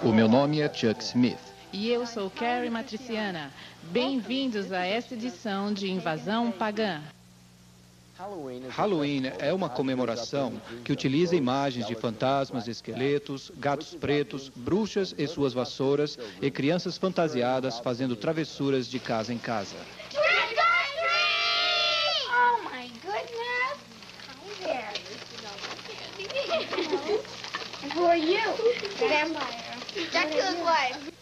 O meu nome é Chuck Smith. E eu sou Carrie Matriciana. Bem-vindos a esta edição de Invasão Pagã. Halloween é uma comemoração que utiliza imagens de fantasmas, esqueletos, gatos pretos, bruxas e suas vassouras e crianças fantasiadas fazendo travessuras de casa em casa. Oh my goodness! Hi there. And who are you? Vampire. Dracula's wife.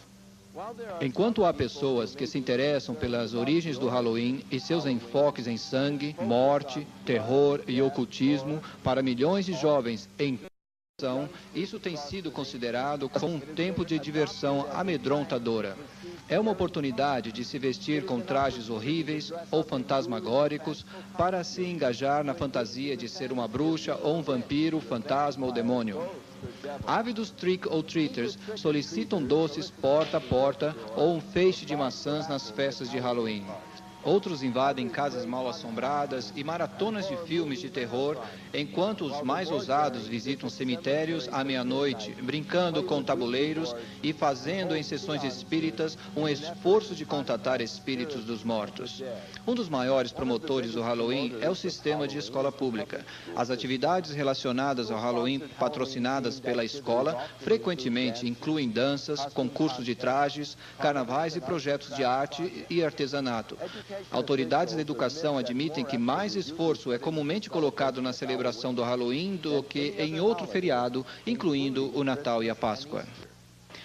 Enquanto há pessoas que se interessam pelas origens do Halloween e seus enfoques em sangue, morte, terror e ocultismo, para milhões de jovens em isso tem sido considerado como um tempo de diversão amedrontadora. É uma oportunidade de se vestir com trajes horríveis ou fantasmagóricos para se engajar na fantasia de ser uma bruxa ou um vampiro, fantasma ou demônio. Ávidos trick-or-treaters solicitam doces porta a porta ou um feixe de maçãs nas festas de Halloween. Outros invadem casas mal assombradas e maratonas de filmes de terror, enquanto os mais ousados visitam cemitérios à meia-noite, brincando com tabuleiros e fazendo em sessões espíritas um esforço de contatar espíritos dos mortos. Um dos maiores promotores do Halloween é o sistema de escola pública. As atividades relacionadas ao Halloween, patrocinadas pela escola, frequentemente incluem danças, concursos de trajes, carnavais e projetos de arte e artesanato. Autoridades da educação admitem que mais esforço é comumente colocado na celebração do Halloween do que em outro feriado, incluindo o Natal e a Páscoa.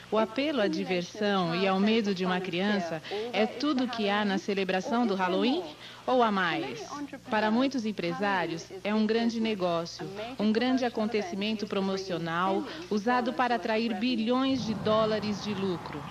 O apelo à diversão e ao medo de uma criança é tudo o que há na celebração do Halloween ou há mais? Para muitos empresários, é um grande negócio, um grande acontecimento promocional usado para atrair bilhões de dólares de lucro.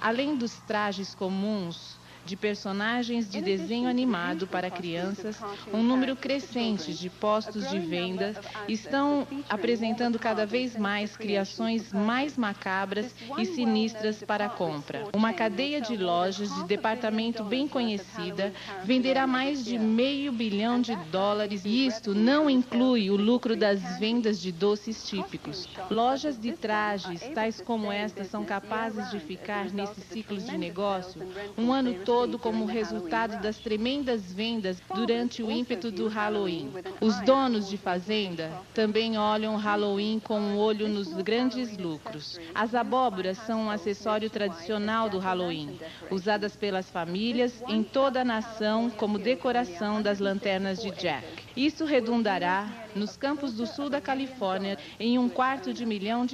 Além dos trajes comuns de personagens de desenho animado para crianças, um número crescente de postos de venda estão apresentando cada vez mais criações mais macabras e sinistras para a compra. Uma cadeia de lojas de departamento bem conhecida venderá mais de $500 milhão e isto não inclui o lucro das vendas de doces típicos. Lojas de trajes, tais como esta, são capazes de ficar nesses ciclos de negócio um ano todo como resultado das tremendas vendas durante o ímpeto do Halloween. Os donos de fazenda também olham o Halloween com um olho nos grandes lucros. As abóboras são um acessório tradicional do Halloween, usadas pelas famílias em toda a nação como decoração das lanternas de Jack. Isso redundará, nos campos do sul da Califórnia, em $250 milhão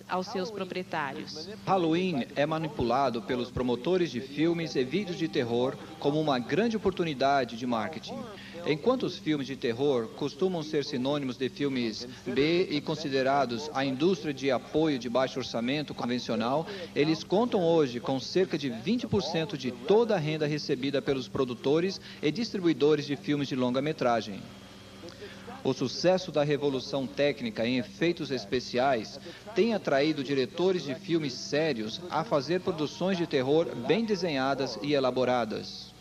aos seus proprietários. Halloween é manipulado pelos promotores de filmes e vídeos de terror como uma grande oportunidade de marketing. Enquanto os filmes de terror costumam ser sinônimos de filmes B e considerados a indústria de apoio de baixo orçamento convencional, eles contam hoje com cerca de 20% de toda a renda recebida pelos produtores e distribuidores de filmes de longa-metragem. O sucesso da revolução técnica em efeitos especiais tem atraído diretores de filmes sérios a fazer produções de terror bem desenhadas e elaboradas.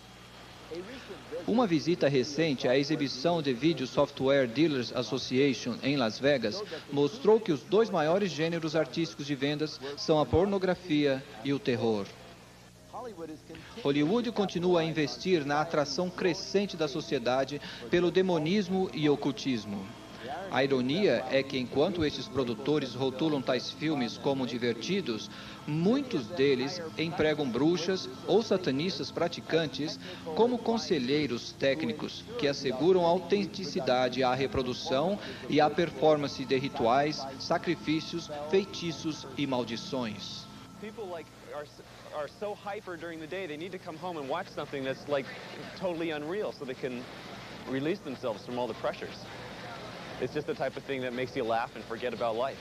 Uma visita recente à exibição de Video Software Dealers Association em Las Vegas mostrou que os dois maiores gêneros artísticos de vendas são a pornografia e o terror. Hollywood continua a investir na atração crescente da sociedade pelo demonismo e ocultismo. A ironia é que, enquanto estes produtores rotulam tais filmes como divertidos, muitos deles empregam bruxas ou satanistas praticantes como conselheiros técnicos que asseguram a autenticidade à reprodução e à performance de rituais, sacrifícios, feitiços e maldições. Are so hyper during the day, they need to come home and watch something that's like totally unreal so they can release themselves from all the pressures. It's just the type of thing that makes you laugh and forget about life.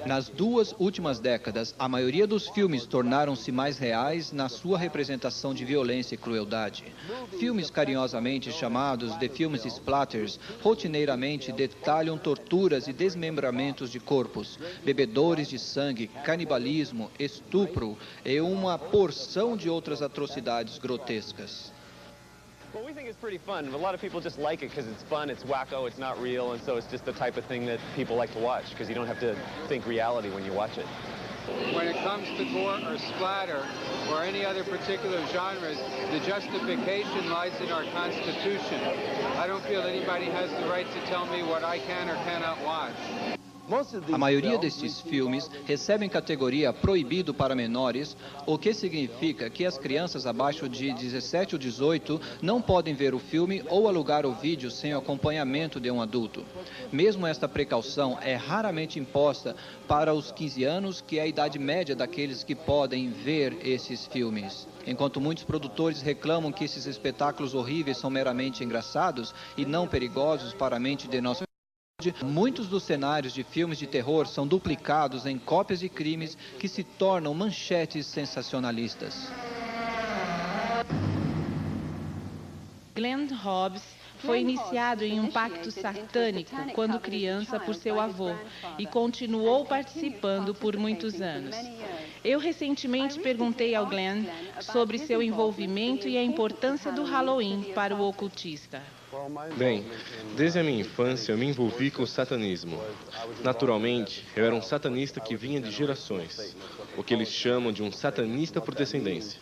Nas duas últimas décadas, a maioria dos filmes tornaram-se mais reais na sua representação de violência e crueldade. Filmes carinhosamente chamados de filmes splatters rotineiramente detalham torturas e desmembramentos de corpos, bebedores de sangue, canibalismo, estupro e uma porção de outras atrocidades grotescas. Well, we think it's pretty fun. A lot of people just like it because it's fun, it's wacko, it's not real, and so it's just the type of thing that people like to watch because you don't have to think reality when you watch it. When it comes to gore or splatter or any other particular genres, the justification lies in our Constitution. I don't feel anybody has the right to tell me what I can or cannot watch. A maioria destes filmes recebem categoria proibido para menores, o que significa que as crianças abaixo de 17 ou 18 não podem ver o filme ou alugar o vídeo sem o acompanhamento de um adulto. Mesmo esta precaução é raramente imposta para os 15 anos, que é a idade média daqueles que podem ver esses filmes. Enquanto muitos produtores reclamam que esses espetáculos horríveis são meramente engraçados e não perigosos para a mente de nossa muitos dos cenários de filmes de terror são duplicados em cópias de crimes que se tornam manchetes sensacionalistas. Glenn Hobbs foi iniciado em um pacto satânico quando criança por seu avô e continuou participando por muitos anos. Eu recentemente perguntei ao Glenn sobre seu envolvimento e a importância do Halloween para o ocultista. Bem, desde a minha infância eu me envolvi com o satanismo. Naturalmente, eu era um satanista que vinha de gerações, o que eles chamam de um satanista por descendência.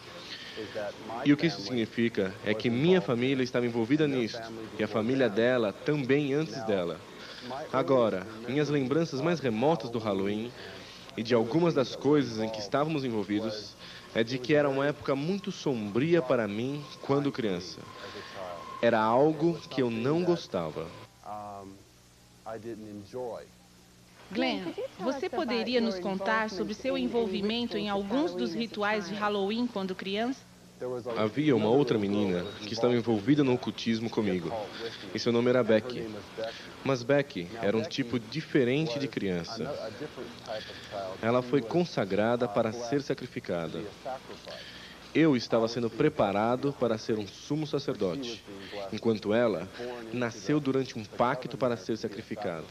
E o que isso significa é que minha família estava envolvida nisto, e a família dela também antes dela. Agora, minhas lembranças mais remotas do Halloween e de algumas das coisas em que estávamos envolvidos é de que era uma época muito sombria para mim quando criança. Era algo que eu não gostava. Glenn, você poderia nos contar sobre seu envolvimento em alguns dos rituais de Halloween quando criança? Havia uma outra menina que estava envolvida no ocultismo comigo, e seu nome era Becky. Mas Becky era um tipo diferente de criança. Ela foi consagrada para ser sacrificada. Eu estava sendo preparado para ser um sumo sacerdote, enquanto ela nasceu durante um pacto para ser sacrificada.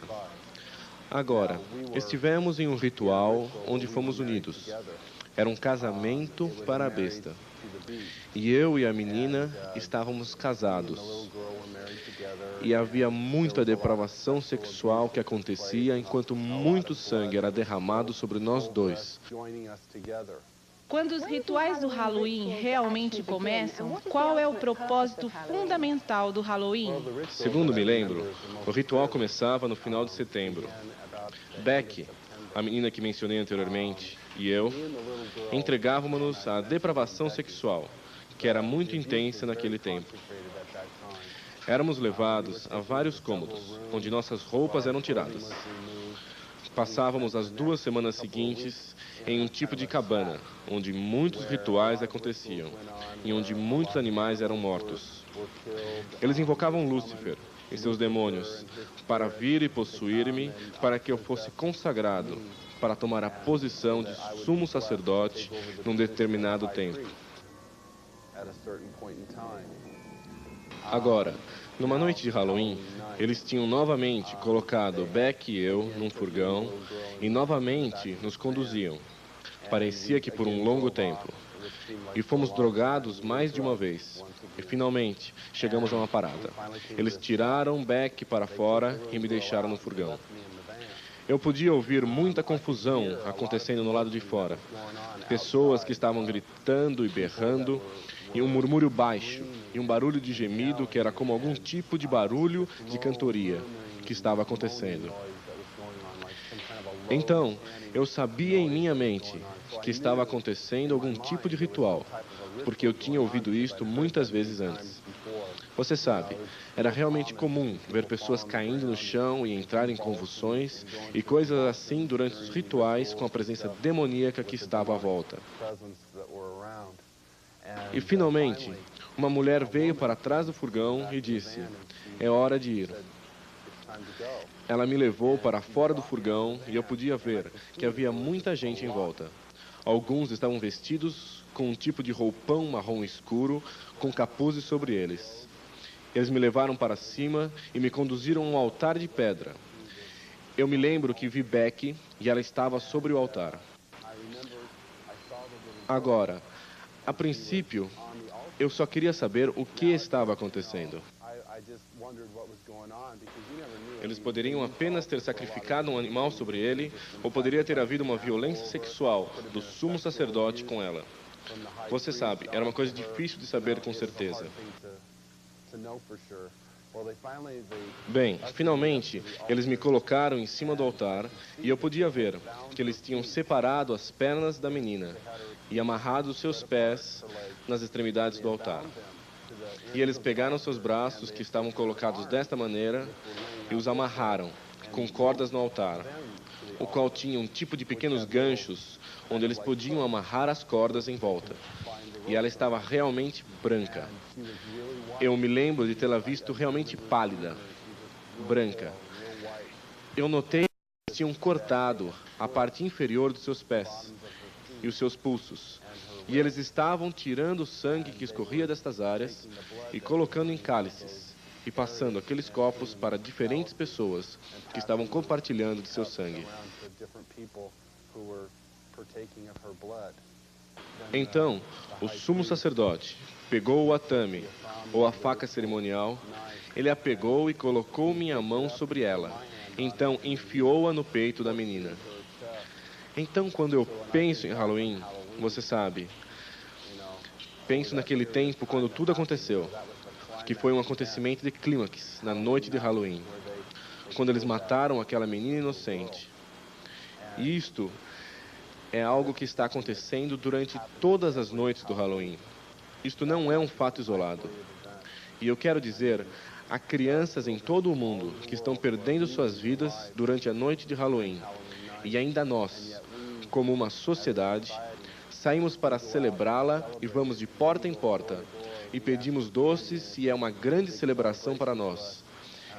Agora, estivemos em um ritual onde fomos unidos. Era um casamento para a besta. E eu e a menina estávamos casados. E havia muita depravação sexual que acontecia enquanto muito sangue era derramado sobre nós dois. Quando os rituais do Halloween realmente começam, qual é o propósito fundamental do Halloween? Segundo me lembro, o ritual começava no final de setembro. Becky, a menina que mencionei anteriormente, e eu entregávamos-nos à depravação sexual, que era muito intensa naquele tempo. Éramos levados a vários cômodos, onde nossas roupas eram tiradas. Passávamos as 2 semanas seguintes em um tipo de cabana, onde muitos rituais aconteciam e onde muitos animais eram mortos. Eles invocavam Lúcifer e seus demônios para vir e possuir-me, para que eu fosse consagrado, para tomar a posição de sumo sacerdote num determinado tempo. Agora, numa noite de Halloween, eles tinham novamente colocado Beck e eu num furgão e novamente nos conduziam. Parecia que por um longo tempo. E fomos drogados mais de uma vez. E finalmente chegamos a uma parada. Eles tiraram Beck para fora e me deixaram no furgão. Eu podia ouvir muita confusão acontecendo no lado de fora. Pessoas que estavam gritando e berrando, e um murmúrio baixo, e um barulho de gemido que era como algum tipo de barulho de cantoria que estava acontecendo. Então, eu sabia em minha mente que estava acontecendo algum tipo de ritual, porque eu tinha ouvido isto muitas vezes antes. Você sabe, era realmente comum ver pessoas caindo no chão e entrar em convulsões e coisas assim durante os rituais com a presença demoníaca que estava à volta. E finalmente, uma mulher veio para trás do furgão e disse: "É hora de ir." Ela me levou para fora do furgão e eu podia ver que havia muita gente em volta. Alguns estavam vestidos com um tipo de roupão marrom escuro, com capuzes sobre eles. Eles me levaram para cima e me conduziram a um altar de pedra. Eu me lembro que vi Becky e ela estava sobre o altar. Agora, a princípio, Eu só queria saber o que estava acontecendo. Eles poderiam apenas ter sacrificado um animal sobre ele, ou poderia ter havido uma violência sexual do sumo sacerdote com ela. Você sabe, era uma coisa difícil de saber com certeza. Bem, finalmente, eles me colocaram em cima do altar e eu podia ver que eles tinham separado as pernas da menina e amarrado os seus pés nas extremidades do altar. E eles pegaram seus braços, que estavam colocados desta maneira, e os amarraram com cordas no altar, o qual tinha um tipo de pequenos ganchos, onde eles podiam amarrar as cordas em volta. E ela estava realmente branca. Eu me lembro de tê-la visto realmente pálida, branca. Eu notei que eles tinham cortado a parte inferior dos seus pés e os seus pulsos. E eles estavam tirando o sangue que escorria destas áreas e colocando em cálices e passando aqueles copos para diferentes pessoas que estavam compartilhando de seu sangue. Então, o sumo sacerdote pegou o atame, ou a faca cerimonial, ele a pegou e colocou minha mão sobre ela. Então, enfiou-a no peito da menina. Então, quando eu penso em Halloween, você sabe, penso naquele tempo quando tudo aconteceu, que foi um acontecimento de clímax, na noite de Halloween, quando eles mataram aquela menina inocente. E isto é algo que está acontecendo durante todas as noites do Halloween. Isto não é um fato isolado. E eu quero dizer, há crianças em todo o mundo que estão perdendo suas vidas durante a noite de Halloween. E ainda nós, como uma sociedade, saímos para celebrá-la e vamos de porta em porta. E pedimos doces e é uma grande celebração para nós.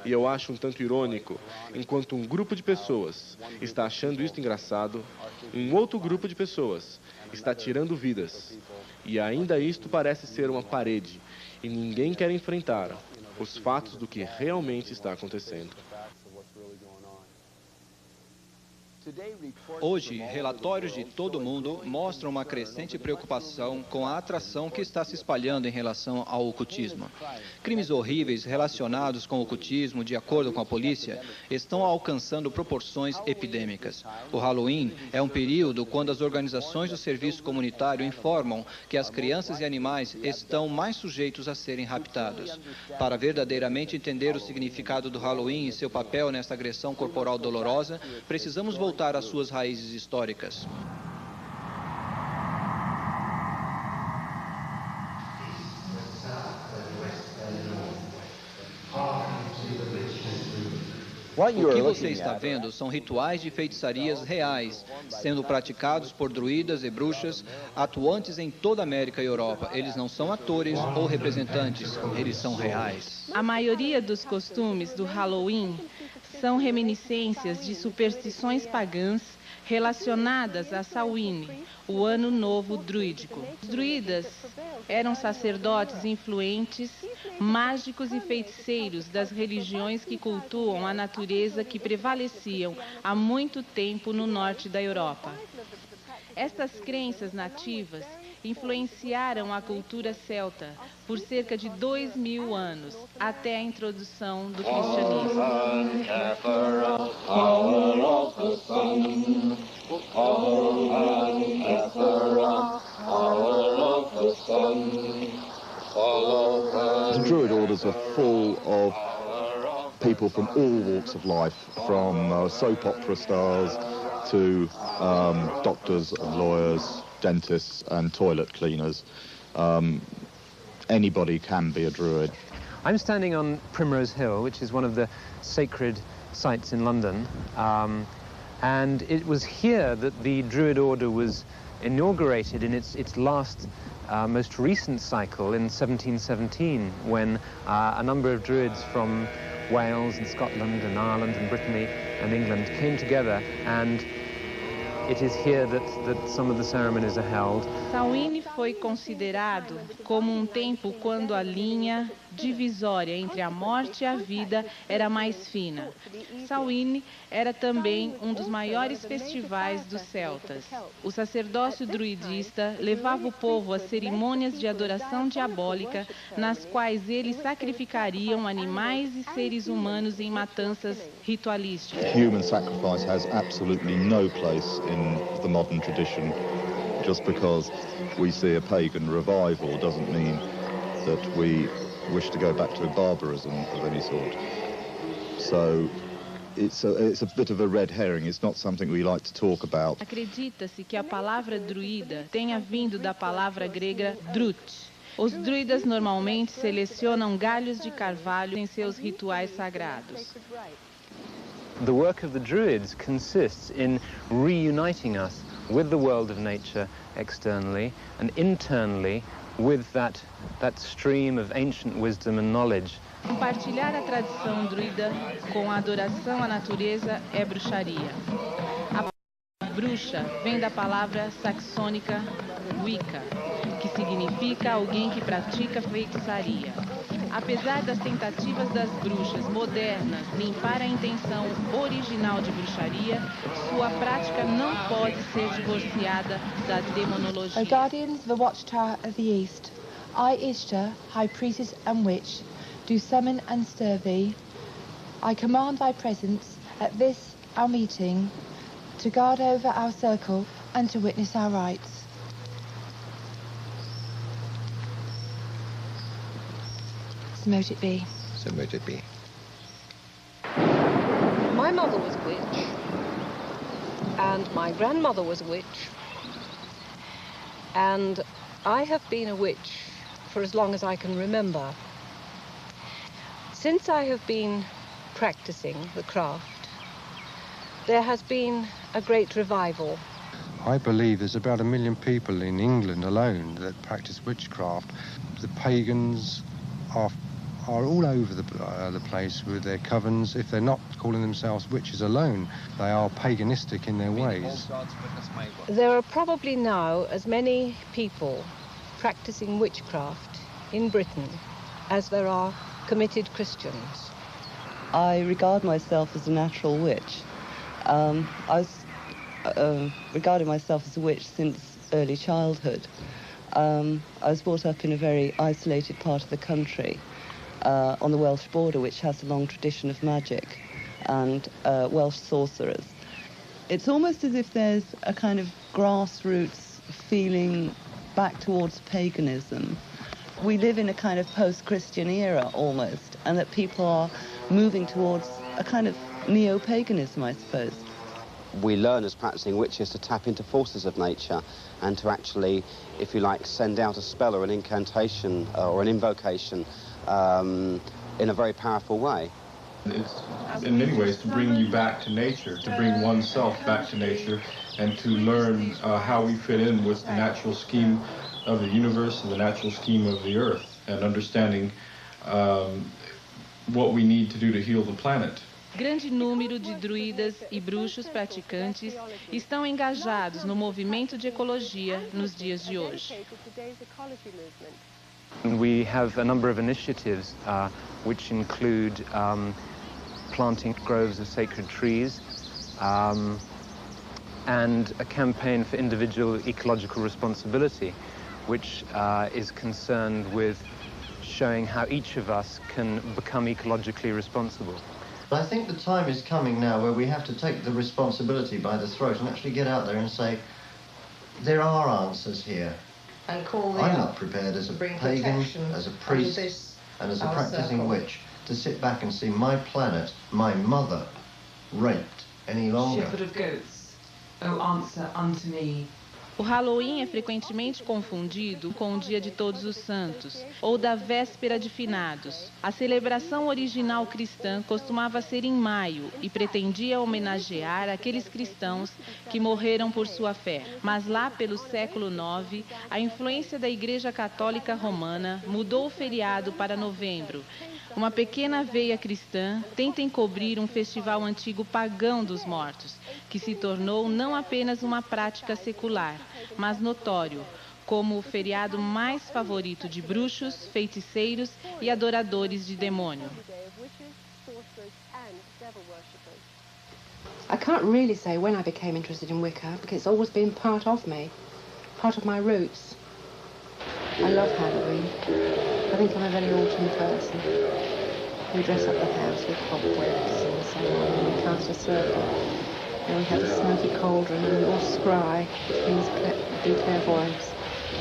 E eu acho um tanto irônico, enquanto um grupo de pessoas está achando isto engraçado, um outro grupo de pessoas está tirando vidas. E ainda isto parece ser uma parede, e ninguém quer enfrentar os fatos do que realmente está acontecendo. Hoje, relatórios de todo o mundo mostram uma crescente preocupação com a atração que está se espalhando em relação ao ocultismo. Crimes horríveis relacionados com o ocultismo, de acordo com a polícia, estão alcançando proporções epidêmicas. O Halloween é um período quando as organizações do serviço comunitário informam que as crianças e animais estão mais sujeitos a serem raptados. Para verdadeiramente entender o significado do Halloween e seu papel nesta agressão corporal dolorosa, precisamos voltar às suas raízes históricas. O que você está vendo são rituais de feitiçarias reais, sendo praticados por druidas e bruxas atuantes em toda a América e Europa. Eles não são atores ou representantes, eles são reais. A maioria dos costumes do Halloween são reminiscências de superstições pagãs relacionadas a Samhain, o Ano Novo Druídico. Os druidas eram sacerdotes influentes, mágicos e feiticeiros das religiões que cultuam a natureza que prevaleciam há muito tempo no norte da Europa. Estas crenças nativas influenciaram a cultura celta por cerca de 2000 anos, até a introdução do cristianismo. The Druid orders are full of people from all walks of life, from soap opera stars to doctors and lawyers, dentists and toilet cleaners. Anybody can be a Druid. I'm standing on Primrose Hill, which is one of the sacred sites in London. And it was here that the Druid Order was inaugurated in its last, most recent cycle in 1717, when a number of Druids from Wales and Scotland and Ireland and Brittany and England came together, and it is here that some of the ceremonies are held. Samhain foi considerado como um tempo quando a linha divisória entre a morte e a vida era mais fina. Samhain era também um dos maiores festivais dos celtas. O sacerdócio druidista levava o povo a cerimônias de adoração diabólica, nas quais eles sacrificariam animais e seres humanos em matanças ritualísticas. Human sacrifice has absolutely no place in the modern tradition. Just because we see a pagan revival doesn't mean that we wish to go back to barbarism of any sort. So it's a bit of a red herring. It's not something we like to talk about. Acredita-se que a palavra druida tenha vindo da palavra grega drut. Os druidas normalmente selecionam galhos de carvalho em seus rituais sagrados. The work of the Druids consists in reuniting us with the world of nature externally and internally with that stream of ancient wisdom and knowledge. Compartilhar a tradição druida com a adoração à natureza é bruxaria. A bruxa vem da palavra saxônica Wicca, que significa alguém que pratica feitiçaria. Apesar das tentativas das bruxas modernas limpar a intenção original de bruxaria, sua prática não pode ser divorciada da demonologia. O guardians of the watchtower of the east, I, Ishtar, high priestess and witch, do summon and stir thee. I command thy presence at this our meeting, to guard over our circle and to witness our rites. So mote it be. So mote it be. My mother was a witch, and my grandmother was a witch, and I have been a witch for as long as I can remember. Since I have been practicing the craft, there has been a great revival. I believe there's about 1 million people in England alone that practice witchcraft. The pagans are all over the place with their covens. If they're not calling themselves witches alone, they are paganistic in their ways. There are probably now as many people practicing witchcraft in Britain as there are committed Christians. I regard myself as a natural witch. I was regarded myself as a witch since early childhood. I was brought up in a very isolated part of the country, on the Welsh border, which has a long tradition of magic and Welsh sorcerers. It's almost as if there's a kind of grassroots feeling back towards paganism. We live in a kind of post-Christian era almost, and that people are moving towards a kind of neo-paganism, I suppose. We learn as practicing witches to tap into forces of nature and to actually, if you like, send out a spell or an incantation or an invocation in a very powerful way. It's in many ways to bring you back to nature, to bring oneself back to nature, and to learn how we fit in with the natural scheme of the universe and the natural scheme of the earth, and understanding what we need to do to heal the planet. Grande número de druidas e bruxos praticantes estão engajados no movimento de ecologia nos dias de hoje. We have a number of initiatives which include planting groves of sacred trees and a campaign for individual ecological responsibility, which is concerned with showing how each of us can become ecologically responsible. I think the time is coming now where we have to take the responsibility by the throat and actually get out there and say, there are answers here. And call I'm not prepared as a pagan, as a priest, and as a practicing witch to sit back and see my planet, my mother, raped any longer. Shepherd of goats, oh answer unto me. O Halloween é frequentemente confundido com o Dia de Todos os Santos, ou da Véspera de Finados. A celebração original cristã costumava ser em maio e pretendia homenagear aqueles cristãos que morreram por sua fé. Mas lá pelo século IX, a influência da Igreja Católica Romana mudou o feriado para novembro. Uma pequena veia cristã tenta encobrir um festival antigo pagão dos mortos, que se tornou não apenas uma prática secular, mas notório, como o feriado mais favorito de bruxos, feiticeiros e adoradores de demônio. I can't really say when I became interested in Wicca, because it's always been part of me, part of my roots. I love Halloween. I think I'm a very autumn person. We dress up the house with cobwebs and so on, and we cast a circle. And we have a smoky cauldron, and we all scry, which means do clairvoyance,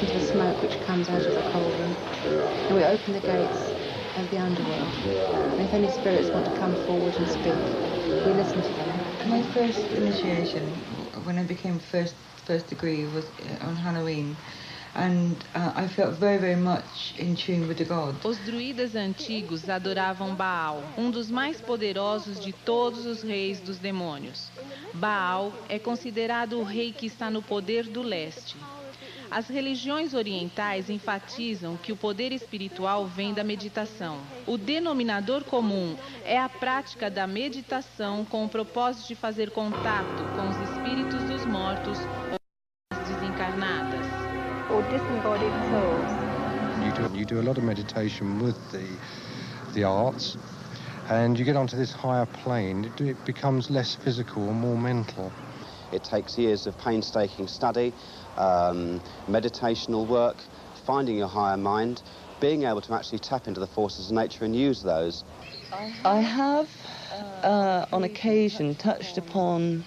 into the smoke which comes out of the cauldron. And we open the gates of the underworld. And if any spirits want to come forward and speak, we listen to them. My first initiation, when I became first degree, was on Halloween. And I felt very, very much in tune with the god. Os druidas antigos adoravam Baal, dos mais poderosos de todos os reis dos demônios. Baal é considerado o rei que está no poder do leste. As religiões orientais enfatizam que o poder espiritual vem da meditação. O denominador comum é a prática da meditação com o propósito de fazer contato com os espíritos dos mortos ou das desencarnadas. Or disembodied souls. You do a lot of meditation with the arts, and you get onto this higher plane. It becomes less physical and more mental. It takes years of painstaking study, meditational work, finding your higher mind, being able to actually tap into the forces of nature and use those. I have, on occasion, touched upon,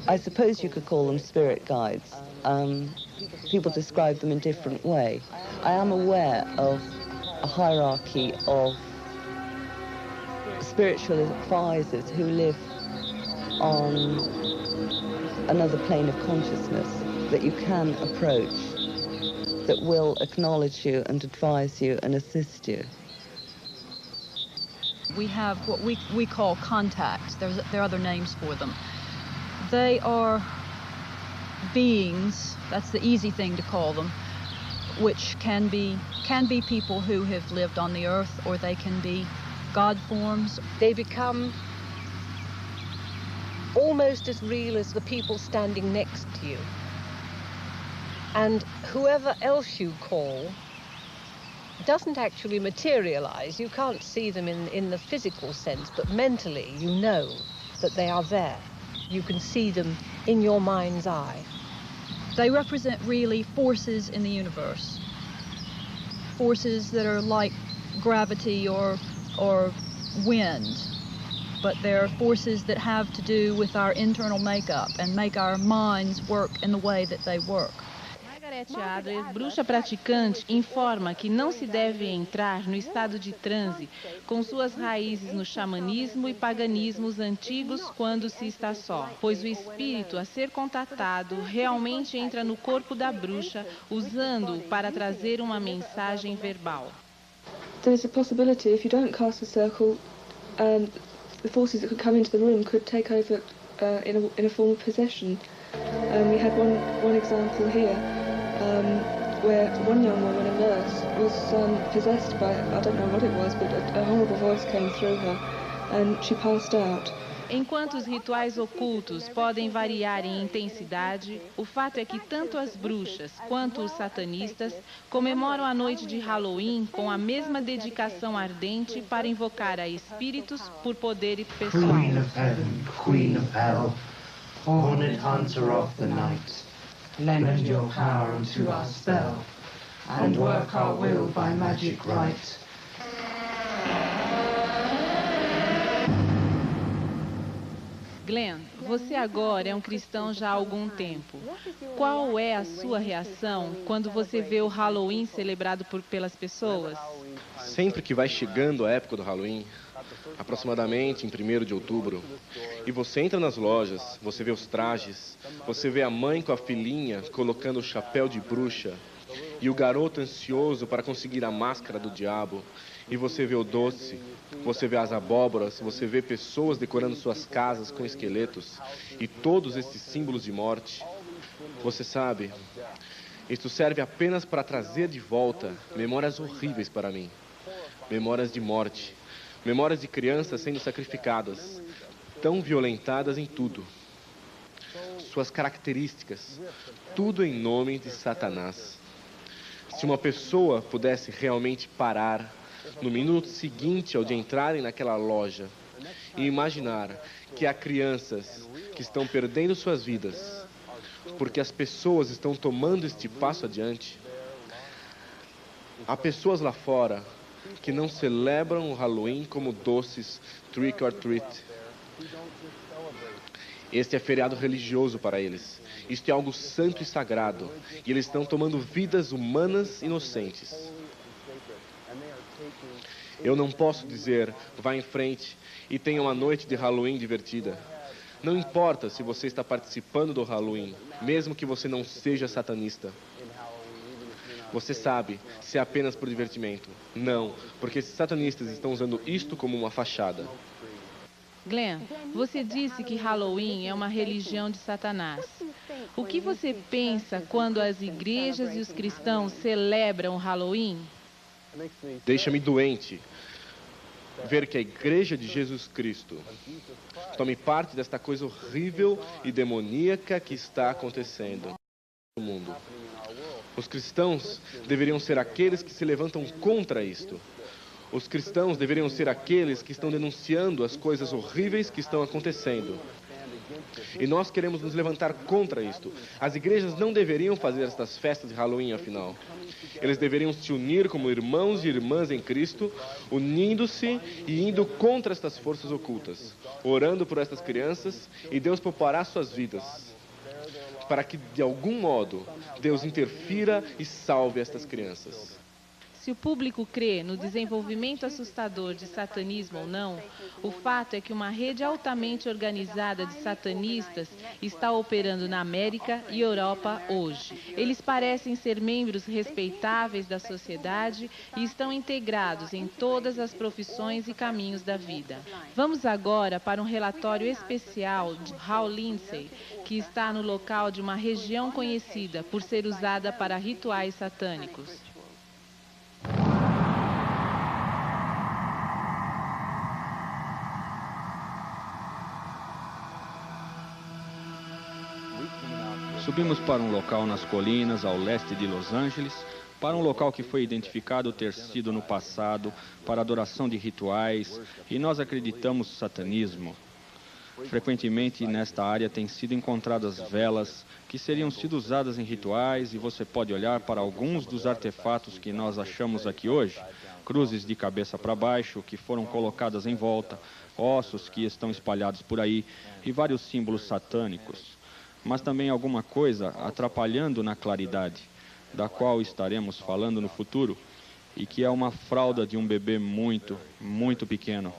I suppose you could call them spirit guides. People describe them in different way. I am aware of a hierarchy of spiritual advisors who live on another plane of consciousness that you can approach, that will acknowledge you and advise you and assist you. We have what we call contacts. There are other names for them. They are beings, that's the easy thing to call them, which can be people who have lived on the earth, or they can be God forms. They become almost as real as the people standing next to you. And whoever else you call doesn't actually materialize. You can't see them in the physical sense, but mentally you know that they are there. You can see them in your mind's eye. They represent really forces in the universe. Forces that are like gravity or wind. But they're forces that have to do with our internal makeup and make our minds work in the way that they work. Margaret Adler, bruxa praticante, informa que não se deve entrar no estado de transe com suas raízes no xamanismo e paganismos antigos quando se está só, pois o espírito a ser contatado realmente entra no corpo da bruxa, usando-o para trazer uma mensagem verbal. There's a possibility if you don't cast a circle, the forces that could come into the room could take over in a form of possession. We had one example here where one young woman, a nurse, was possessed by, I don't know what it was, but a horrible voice came through her and she passed out. Enquanto os rituais ocultos podem variar em intensidade, o fato é que tanto as bruxas quanto os satanistas comemoram a noite de Halloween com a mesma dedicação ardente para invocar a espíritos por poder pessoal. Queen of heaven, Queen of hell, horned hunter of the night, lend your power unto our spell, and work our will by magic right. Glenn, você agora é um cristão já há algum tempo. Qual é a sua reação quando você vê o Halloween celebrado pelas pessoas? Sempre que vai chegando a época do Halloween, aproximadamente em 1º de outubro, e você entra nas lojas, você vê os trajes, você vê a mãe com a filhinha colocando o chapéu de bruxa, e o garoto ansioso para conseguir a máscara do diabo, e você vê o doce, você vê as abóboras, você vê pessoas decorando suas casas com esqueletos e todos esses símbolos de morte. Você sabe, isto serve apenas para trazer de volta memórias horríveis para mim. Memórias de morte, memórias de crianças sendo sacrificadas, tão violentadas em tudo. suas características, tudo em nome de Satanás. Se uma pessoa pudesse realmente parar no minuto seguinte ao de entrarem naquela loja e imaginar que há crianças que estão perdendo suas vidas porque as pessoas estão tomando este passo adiante, há pessoas lá fora que não celebram o Halloween como doces trick or treat. Este é feriado religioso para eles. Isto é algo santo e sagrado. E eles estão tomando vidas humanas inocentes. Eu não posso dizer, vá em frente e tenha uma noite de Halloween divertida. Não importa se você está participando do Halloween, mesmo que você não seja satanista. Você sabe se é apenas por divertimento. Não, porque esses satanistas estão usando isto como uma fachada. Glenn, você disse que Halloween é uma religião de Satanás. O que você pensa quando as igrejas e os cristãos celebram o Halloween? Deixa-me doente ver que a Igreja de Jesus Cristo tome parte desta coisa horrível e demoníaca que está acontecendo no mundo. Os cristãos deveriam ser aqueles que se levantam contra isto. Os cristãos deveriam ser aqueles que estão denunciando as coisas horríveis que estão acontecendo. E nós queremos nos levantar contra isto. As igrejas não deveriam fazer estas festas de Halloween, afinal. Eles deveriam se unir como irmãos e irmãs em Cristo, unindo-se e indo contra estas forças ocultas, orando por estas crianças, e Deus poupará suas vidas, para que, de algum modo, Deus interfira e salve estas crianças. Se o público crê no desenvolvimento assustador de satanismo ou não, o fato é que uma rede altamente organizada de satanistas está operando na América e Europa hoje. Eles parecem ser membros respeitáveis da sociedade e estão integrados em todas as profissões e caminhos da vida. Vamos agora para um relatório especial de Hal Lindsey, que está no local de uma região conhecida por ser usada para rituais satânicos. Subimos para um local nas colinas ao leste de Los Angeles, para um local que foi identificado ter sido no passado para adoração de rituais, e nós acreditamos satanismo. Frequentemente nesta área têm sido encontradas velas que seriam sido usadas em rituais, e você pode olhar para alguns dos artefatos que nós achamos aqui hoje, cruzes de cabeça para baixo que foram colocadas em volta, ossos que estão espalhados por aí e vários símbolos satânicos. Mas também alguma coisa atrapalhando na claridade, da qual estaremos falando no futuro, e que é uma fralda de um bebê muito, muito pequeno.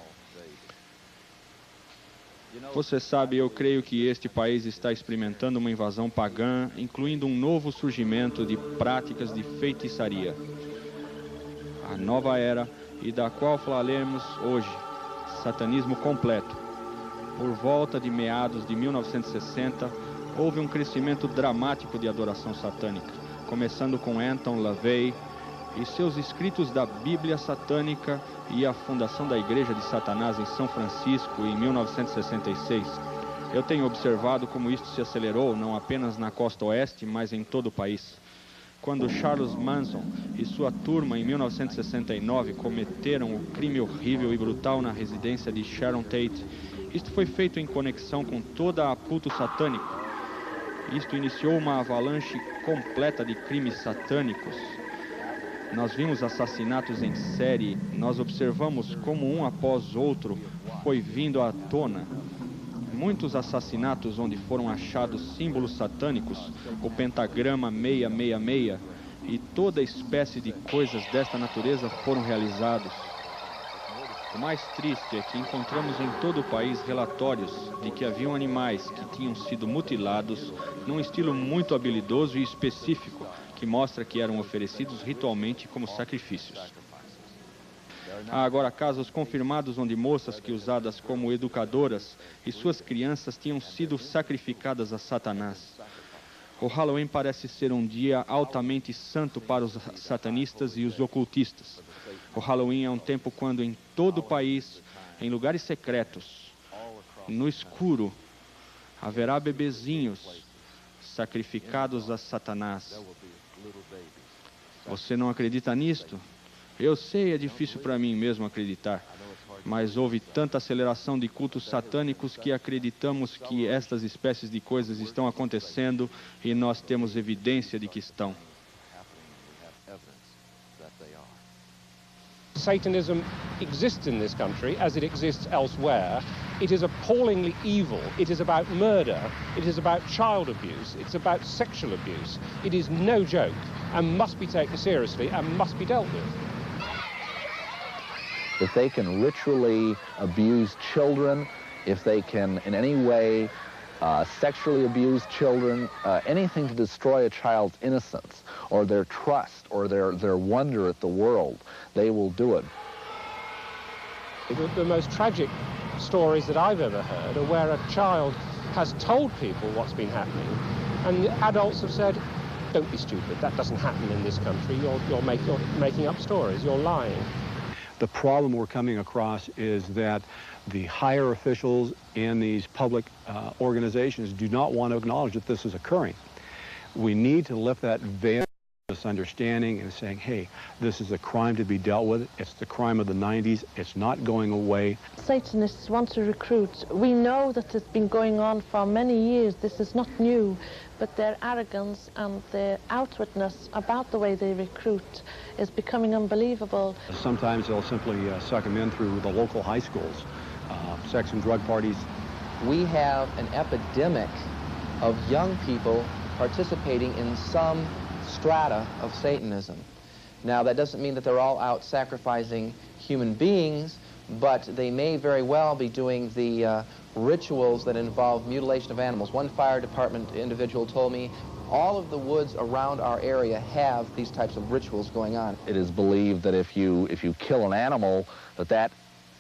Você sabe, eu creio que este país está experimentando uma invasão pagã, incluindo um novo surgimento de práticas de feitiçaria. A nova era, e da qual falaremos hoje, satanismo completo. Por volta de meados de 1960, houve um crescimento dramático de adoração satânica, começando com Anton LaVey e seus escritos da Bíblia Satânica e a fundação da Igreja de Satanás em São Francisco em 1966. Eu tenho observado como isto se acelerou não apenas na costa oeste, mas em todo o país. Quando Charles Manson e sua turma, em 1969, cometeram o crime horrível e brutal na residência de Sharon Tate, isto foi feito em conexão com toda a culto satânico. Isto iniciou uma avalanche completa de crimes satânicos. Nós vimos assassinatos em série, nós observamos como um após outro foi vindo à tona. Muitos assassinatos onde foram achados símbolos satânicos, o pentagrama 666 e toda espécie de coisas desta natureza foram realizados. O mais triste é que encontramos em todo o país relatórios de que haviam animais que tinham sido mutilados num estilo muito habilidoso e específico, que mostra que eram oferecidos ritualmente como sacrifícios. Há agora casos confirmados onde moças que usadas como educadoras e suas crianças tinham sido sacrificadas a Satanás. O Halloween parece ser um dia altamente santo para os satanistas e os ocultistas. O Halloween é um tempo quando em todo o país, em lugares secretos, no escuro, haverá bebezinhos sacrificados a Satanás. Você não acredita nisto? Eu sei, é difícil para mim mesmo acreditar, mas houve tanta aceleração de cultos satânicos que acreditamos que estas espécies de coisas estão acontecendo e nós temos evidência de que estão. Satanism exists in this country as it exists elsewhere. It is appallingly evil. It is about murder. It is about child abuse. It's about sexual abuse. It is no joke and must be taken seriously and must be dealt with. If they can ritually abuse children, if they can in any way sexually abuse children, anything to destroy a child's innocence or their trust or their wonder at the world, they will do it. The most tragic stories that I've ever heard are where a child has told people what's been happening and the adults have said, don't be stupid, that doesn't happen in this country, you're making up stories, you're lying. The problem we're coming across is that the higher officials in these public organizations do not want to acknowledge that this is occurring. We need to lift that veil of misunderstanding and saying, hey, this is a crime to be dealt with. It's the crime of the 90s. It's not going away. Satanists want to recruit. We know that it's been going on for many years. This is not new. But their arrogance and their outwardness about the way they recruit is becoming unbelievable. Sometimes they'll simply suck them in through the local high schools, sex and drug parties. We have an epidemic of young people participating in some strata of Satanism. Now, that doesn't mean that they're all out sacrificing human beings, but they may very well be doing the rituals that involve mutilation of animals. One fire department individual told me all of the woods around our area have these types of rituals going on. It is believed that if you kill an animal, that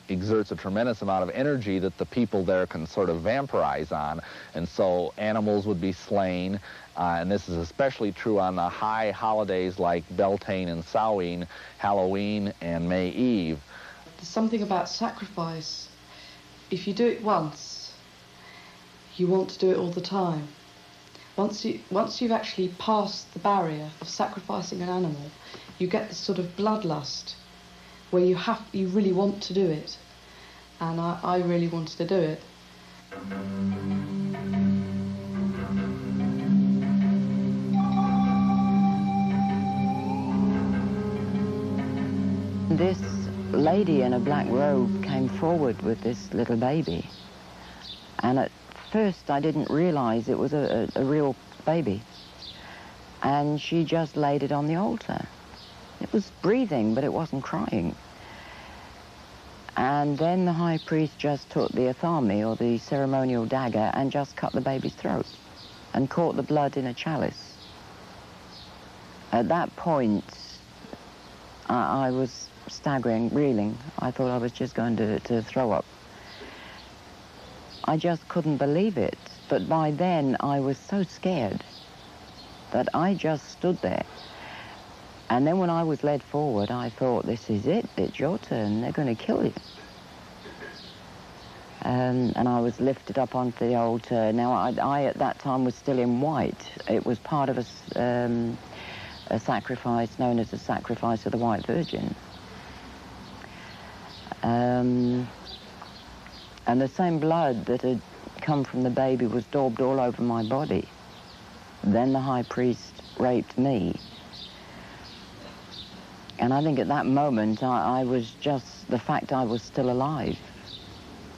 exerts a tremendous amount of energy that the people there can sort of vampirize on. And so animals would be slain, and this is especially true on the high holidays like Beltane and Samhain, Halloween and May Eve. There's something about sacrifice. If you do it once, you want to do it all the time. Once you've actually passed the barrier of sacrificing an animal, you get this sort of bloodlust where you really want to do it. And I really wanted to do it. This lady in a black robe came forward with this little baby. And at first I didn't realize it was a real baby. And she just laid it on the altar. It was breathing, but it wasn't crying. And then the high priest just took the athame, or the ceremonial dagger, and just cut the baby's throat and caught the blood in a chalice. At that point, I was staggering, reeling. I thought I was just going to throw up. I just couldn't believe it. But by then, I was so scared that I just stood there. And then when I was led forward, I thought, this is it. It's your turn. They're going to kill you. And I was lifted up onto the altar. Now, I at that time was still in white. It was part of a sacrifice known as the Sacrifice of the White Virgin. And the same blood that had come from the baby was daubed all over my body. Then the high priest raped me. And I think at that moment, I was just, the fact I was still alive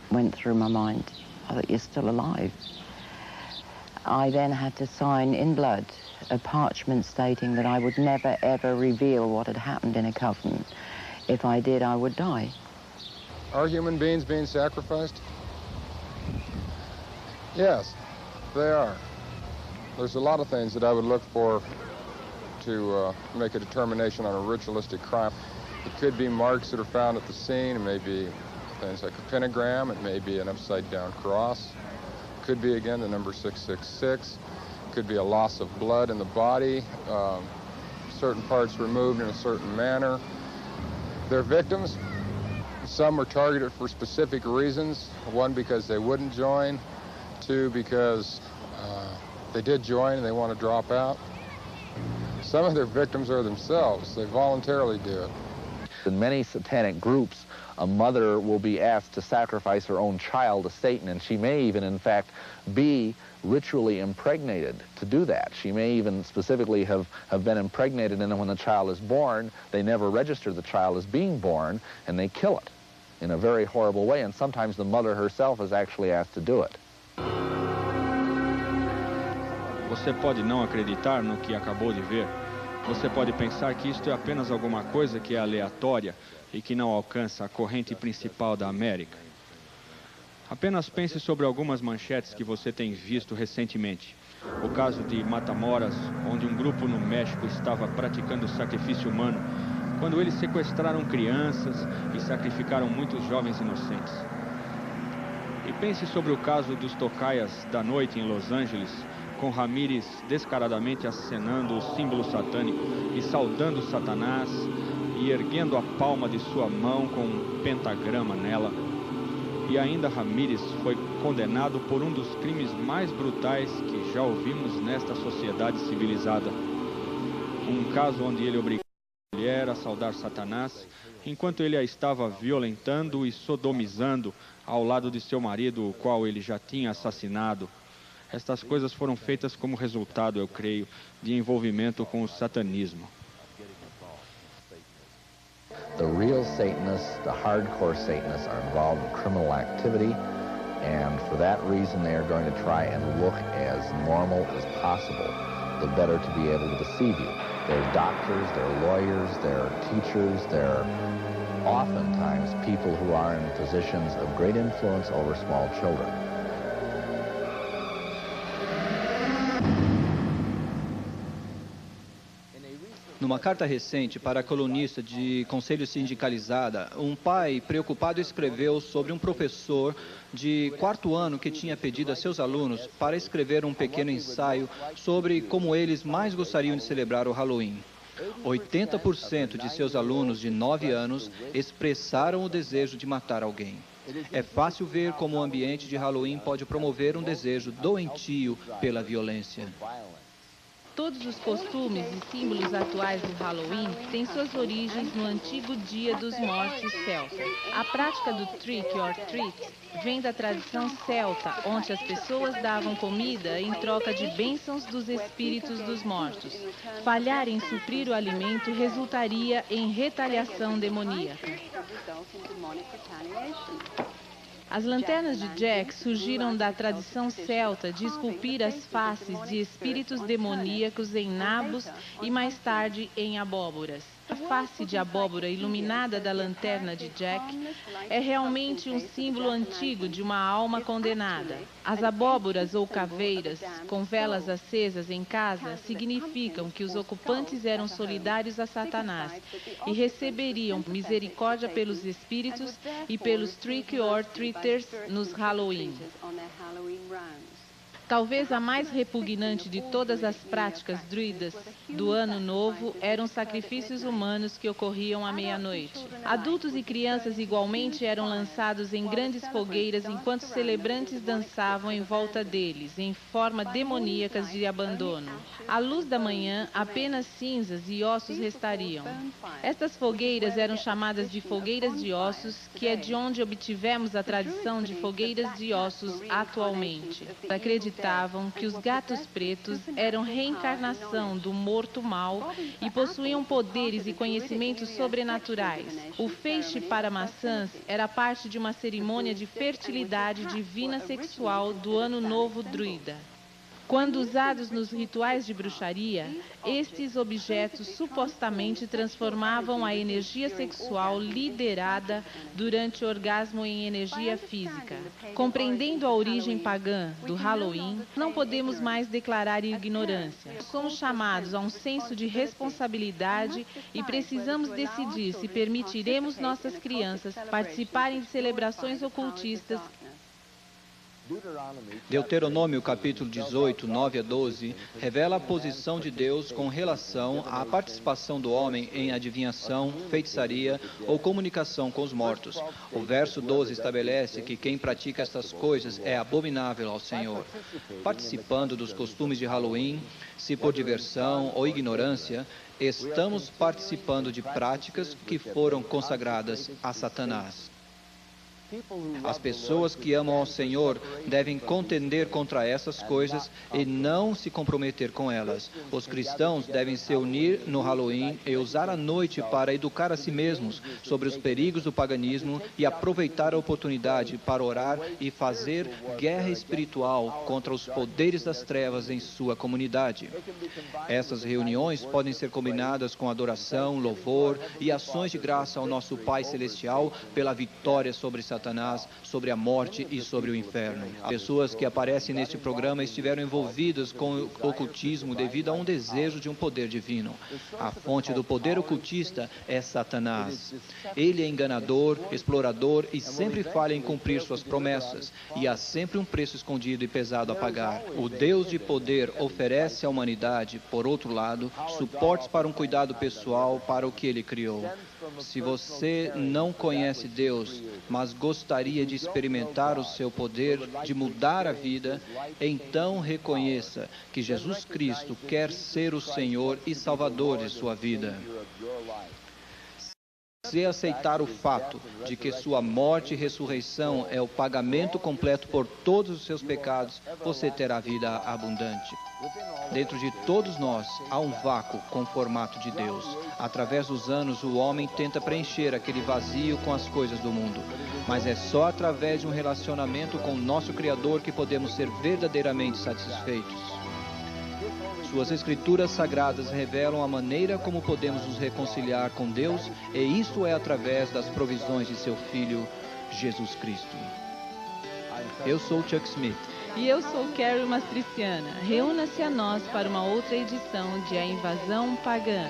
went through my mind. I thought, you're still alive. I then had to sign in blood a parchment stating that I would never, ever reveal what had happened in a coven. If I did, I would die. Are human beings being sacrificed? Yes, they are. There's a lot of things that I would look for to make a determination on a ritualistic crime. It could be marks that are found at the scene. It may be things like a pentagram. It may be an upside-down cross. It could be, again, the number 666. It could be a loss of blood in the body, certain parts removed in a certain manner. They're victims. Some were targeted for specific reasons. One, because they wouldn't join. Two, because they did join and they want to drop out, some of their victims are themselves. They voluntarily do it. In many satanic groups, a mother will be asked to sacrifice her own child to Satan, and she may even, in fact, be ritually impregnated to do that. She may even specifically have been impregnated, and then when the child is born, they never register the child as being born, and they kill it in a very horrible way, and sometimes the mother herself is actually asked to do it. Você pode não acreditar no que acabou de ver. Você pode pensar que isto é apenas alguma coisa que é aleatória e que não alcança a corrente principal da América. Apenas pense sobre algumas manchetes que você tem visto recentemente. O caso de Matamoras, onde um grupo no México estava praticando sacrifício humano, quando eles sequestraram crianças e sacrificaram muitos jovens inocentes. E pense sobre o caso dos tocaias da noite em Los Angeles, com Ramírez descaradamente acenando o símbolo satânico e saudando Satanás e erguendo a palma de sua mão com um pentagrama nela. E ainda Ramírez foi condenado por um dos crimes mais brutais que já ouvimos nesta sociedade civilizada. Um caso onde ele obrigou a mulher a saudar Satanás, enquanto ele a estava violentando e sodomizando ao lado de seu marido, o qual ele já tinha assassinado. Estas coisas foram feitas como resultado, eu creio, de envolvimento com o satanismo. The real Satanists, the hardcore Satanists, are involved in criminal activity, and for that reason they are going to try and look as normal as possible, the better to be able to deceive you. They're doctors, they're lawyers, they're teachers, they're oftentimes people who are in positions of great influence over small children. Numa carta recente para a colunista de Conselho Sindicalizada, um pai preocupado escreveu sobre um professor de 4º ano que tinha pedido a seus alunos para escrever um pequeno ensaio sobre como eles mais gostariam de celebrar o Halloween. 80% de seus alunos de 9 anos expressaram o desejo de matar alguém. É fácil ver como o ambiente de Halloween pode promover um desejo doentio pela violência. Todos os costumes e símbolos atuais do Halloween têm suas origens no antigo Dia dos Mortos celta. A prática do trick or treat vem da tradição celta, onde as pessoas davam comida em troca de bênçãos dos espíritos dos mortos. Falhar em suprir o alimento resultaria em retaliação demoníaca. As lanternas de Jack surgiram da tradição celta de esculpir as faces de espíritos demoníacos em nabos e mais tarde em abóboras. A face de abóbora iluminada da lanterna de Jack é realmente um símbolo antigo de uma alma condenada. As abóboras ou caveiras, com velas acesas em casa, significam que os ocupantes eram solidários a Satanás e receberiam misericórdia pelos espíritos e pelos trick or treaters nos Halloween. Talvez a mais repugnante de todas as práticas druidas do Ano Novo eram sacrifícios humanos que ocorriam à meia-noite. Adultos e crianças igualmente eram lançados em grandes fogueiras enquanto celebrantes dançavam em volta deles, em forma demoníacas de abandono. À luz da manhã, apenas cinzas e ossos restariam. Estas fogueiras eram chamadas de fogueiras de ossos, que é de onde obtivemos a tradição de fogueiras de ossos atualmente. Acreditavam que os gatos pretos eram reencarnação do morto mal e possuíam poderes e conhecimentos sobrenaturais. O feixe para maçãs era parte de uma cerimônia de fertilidade divina sexual do Ano Novo druida. Quando usados nos rituais de bruxaria, estes objetos supostamente transformavam a energia sexual liderada durante o orgasmo em energia física. Compreendendo a origem pagã do Halloween, não podemos mais declarar ignorância. Somos chamados a um senso de responsabilidade e precisamos decidir se permitiremos nossas crianças participarem de celebrações ocultistas Deuteronômio capítulo 18, 9 a 12, revela a posição de Deus com relação à participação do homem em adivinhação, feitiçaria ou comunicação com os mortos. O verso 12 estabelece que quem pratica estas coisas é abominável ao Senhor. Participando dos costumes de Halloween, se por diversão ou ignorância, estamos participando de práticas que foram consagradas a Satanás. As pessoas que amam ao Senhor devem contender contra essas coisas e não se comprometer com elas. Os cristãos devem se unir no Halloween e usar a noite para educar a si mesmos sobre os perigos do paganismo e aproveitar a oportunidade para orar e fazer guerra espiritual contra os poderes das trevas em sua comunidade. Essas reuniões podem ser combinadas com adoração, louvor e ações de graça ao nosso Pai Celestial pela vitória sobre Satanás, sobre a morte e sobre o inferno. As pessoas que aparecem neste programa estiveram envolvidas com o ocultismo devido a um desejo de um poder divino. A fonte do poder ocultista é Satanás. Ele é enganador, explorador e sempre falha em cumprir suas promessas. E há sempre um preço escondido e pesado a pagar. O Deus de poder oferece à humanidade, por outro lado, suportes para um cuidado pessoal para o que ele criou. Se você não conhece Deus, mas gostaria de experimentar o seu poder, de mudar a vida, então reconheça que Jesus Cristo quer ser o Senhor e Salvador de sua vida. Se aceitar o fato de que sua morte e ressurreição é o pagamento completo por todos os seus pecados, você terá vida abundante. Dentro de todos nós há um vácuo com o formato de Deus. Através dos anos, o homem tenta preencher aquele vazio com as coisas do mundo. Mas é só através de um relacionamento com o nosso Criador que podemos ser verdadeiramente satisfeitos. Suas escrituras sagradas revelam a maneira como podemos nos reconciliar com Deus, e isso é através das provisões de seu Filho, Jesus Cristo. Eu sou Chuck Smith. E eu sou Carol Mastriciana. Reúna-se a nós para uma outra edição de A Invasão Pagã.